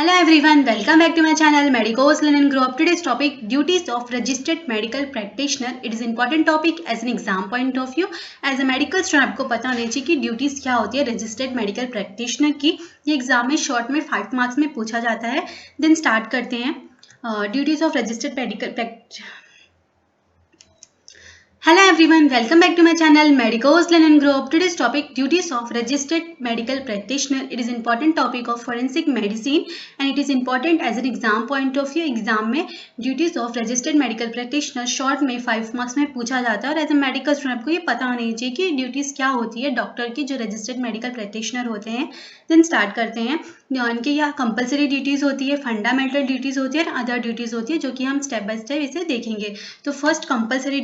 Hello everyone, welcome back to my channel Medicos Learn and Grow Up. Today's topic, duties of registered medical practitioner. It is important topic as an exam point of view. As a medical student आपको पता होना चाहिए कि duties क्या होती है registered medical practitioner की. ये एग्जाम में शॉर्ट में 5 मार्क्स में पूछा जाता है. देन स्टार्ट करते हैं. Duties of registered medical Hello everyone, welcome back to my channel Medicos Learn and Grow Up. Today's topic, duties of registered medical practitioner. It is important topic of forensic medicine and it is important as an exam point of view. Exam में duties of registered medical practitioner short में 5 marks में पूछा जाता है और as a medical student आपको ये पता होना चाहिए कि duties क्या होती है डॉक्टर की जो registered medical practitioner होते हैं. Then start करते हैं. उनके यहाँ कंपलसरी ड्यूटीज़ होती है, फंडामेंटल ड्यूटीज़ होती है और अदर ड्यूटीज़ होती है जो कि हम स्टेप बाय स्टेप इसे देखेंगे. तो फर्स्ट कंपलसरी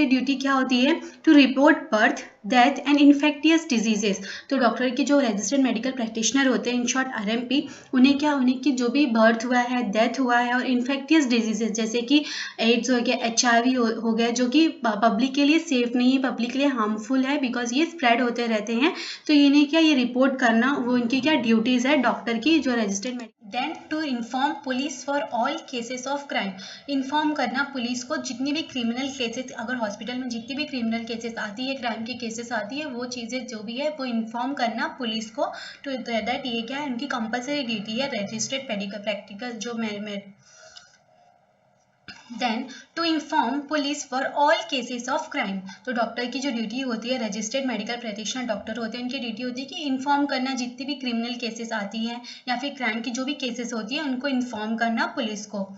ड्यूटी क्या होती है? To report birth, death and infectious diseases. तो डॉक्टर की जो रजिस्टर्ड मेडिकल प्रैक्टिशनर होते हैं इन शॉर्ट RMP, उन्हें की जो भी बर्थ हुआ है, डेथ हुआ है और इन्फेक्टियस डिजीजेस जैसे कि एड्स हो गया, HIV हो गया जो कि पब्लिक के लिए सेफ नहीं है, पब्लिक के लिए हार्मफुल है बिकॉज ये स्प्रेड होते रहते हैं. तो इन्हें क्या ये रिपोर्ट करना वो इनकी क्या ड्यूटीज़ है डॉक्टर की जो registered. Then to inform police for all cases of crime. Inform करना पुलिस को जितनी भी क्रिमिनल केसेस, अगर हॉस्पिटल में जितनी भी क्रिमिनल केसेस आती है, क्राइम की केसेस आती है, वो चीज़ें जो भी है वो इन्फॉर्म करना पुलिस को. टू दैट ये क्या है उनकी कंपलसरी ड्यूटी है रजिस्टर्ड मेडिकल प्रैक्टिकल जो then to inform police for all cases of crime. तो डॉक्टर की जो ड्यूटी होती है, रजिस्टर्ड मेडिकल प्रैक्टिशनर डॉक्टर होते हैं, उनकी ड्यूटी होती है कि इन्फॉर्म करना जितनी भी क्रिमिनल केसेस आती हैं या फिर क्राइम की जो भी केसेस होती है उनको इन्फॉर्म करना पुलिस को.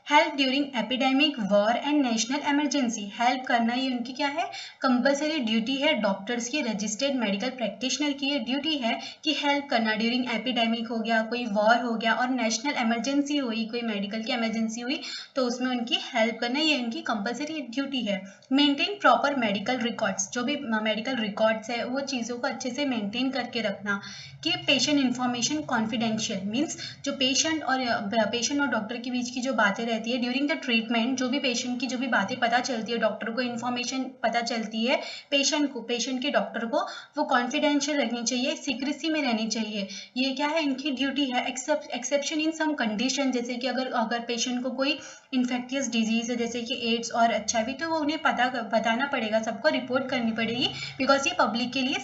Help during epidemic, war and national emergency. Help करना ये उनकी क्या है कंपलसरी ड्यूटी है डॉक्टर्स की, रजिस्टर्ड मेडिकल प्रैक्टिशनर की ये ड्यूटी है कि हेल्प करना ड्यूरिंग एपिडेमिक हो गया, कोई वॉर हो गया और नेशनल इमरजेंसी हुई, कोई मेडिकल की इमरजेंसी हुई तो उसमें उनकी हेल्प करना ये उनकी कंपलसरी ड्यूटी है. Maintain proper medical records. जो भी मेडिकल रिकॉर्ड्स है वो चीज़ों को अच्छे से मेंटेन करके रखना. कि पेशेंट इन्फॉर्मेशन कॉन्फिडेंशियल मीन्स जो पेशेंट और डॉक्टर के बीच की जो बातें रहती है ड्यूरिंग द ट्रीटमेंट, जो भी पेशेंट की जो भी बातें पता चलती है, डॉक्टर को इन्फॉर्मेशन पता चलती है पेशेंट के डॉक्टर को, वो कॉन्फिडेंशियल रखनी चाहिए, सीक्रेसी में रहनी चाहिए. ये क्या है इनकी ड्यूटी है. एक्सेप्शन इन सम कंडीशन, जैसे कि अगर पेशेंट को कोई इन्फेक्टियस डिजीज है जैसे कि एड्स और HIV, तो वो उन्हें बताना पड़ेगा, सबको रिपोर्ट करनी पड़ेगी बिकॉज ये पब्लिक के लिए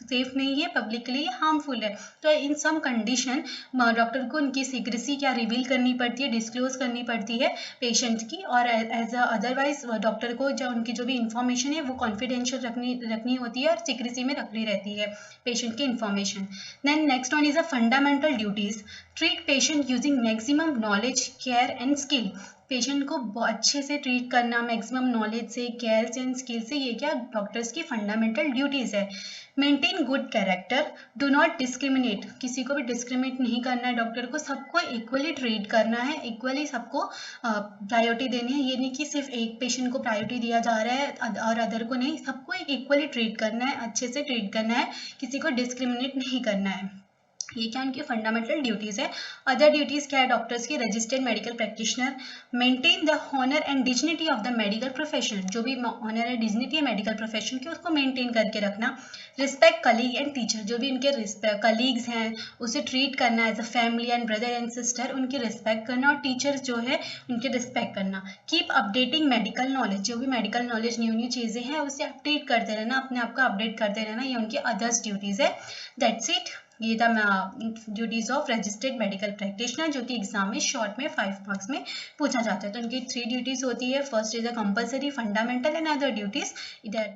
सेफ नहीं है, पब्लिक के लिए हार्मफुल है. तो इन सम कंडीशन डॉक्टर को उनकी सीक्रेसी क्या रिवील करनी पड़ती है, डिस्क्लोज करनी पड़ती है पेशेंट की. और एज अदरवाइज डॉक्टर को जो उनकी जो भी इंफॉर्मेशन है वो कॉन्फिडेंशियल रखनी होती है और सीक्रेसी में रखनी रहती है पेशेंट की information. Then next one is a fundamental duties. Treat patient using maximum knowledge, care and skill. Patient को अच्छे से ट्रीट करना मैक्सिमम नॉलेज से, केयर से एंड स्किल से, ये क्या डॉक्टर्स की फंडामेंटल ड्यूटीज़ है. Maintain good character. Do not discriminate. किसी को भी डिस्क्रिमिनेट नहीं करना है डॉक्टर को, सबको इक्वली ट्रीट करना है, इक्वली सबको प्रायोरिटी देनी है. ये नहीं कि सिर्फ एक पेशेंट को प्रायोरिटी दिया जा रहा है और अदर को नहीं, सबको इक्वली ट्रीट करना है, अच्छे से ट्रीट करना है, किसी को डिस्क्रिमिनेट नहीं करना है. ये क्या उनकी फंडामेंटल ड्यूटीज़ है. अदर ड्यूटीज़ क्या है डॉक्टर्स की, registered medical practitioner. Maintain the honour and dignity of the medical profession. जो भी ऑनर है डिग्निटी है मेडिकल प्रोफेशन की उसको मेंटेन करके रखना. Respect colleague and teacher. जो भी उनके कलीग्स हैं उसे ट्रीट करना as a family and brother and sister, उनकी रिस्पेक्ट करना. और टीचर्स जो है उनकी रिस्पेक्ट करना. Keep updating medical knowledge. जो भी मेडिकल नॉलेज न्यू चीज़ें हैं उसे अपडेट करते रहना, अपने आप को अपडेट करते रहना, ये उनकी अदर्स ड्यूटीज़ है. That's it. ये था duties of registered medical practitioner जो कि एग्जाम में शॉर्ट में 5 मार्क्स में पूछा जाता है. तो उनकी 3 ड्यूटीज होती है. First is a compulsory, fundamental and other duties. इधर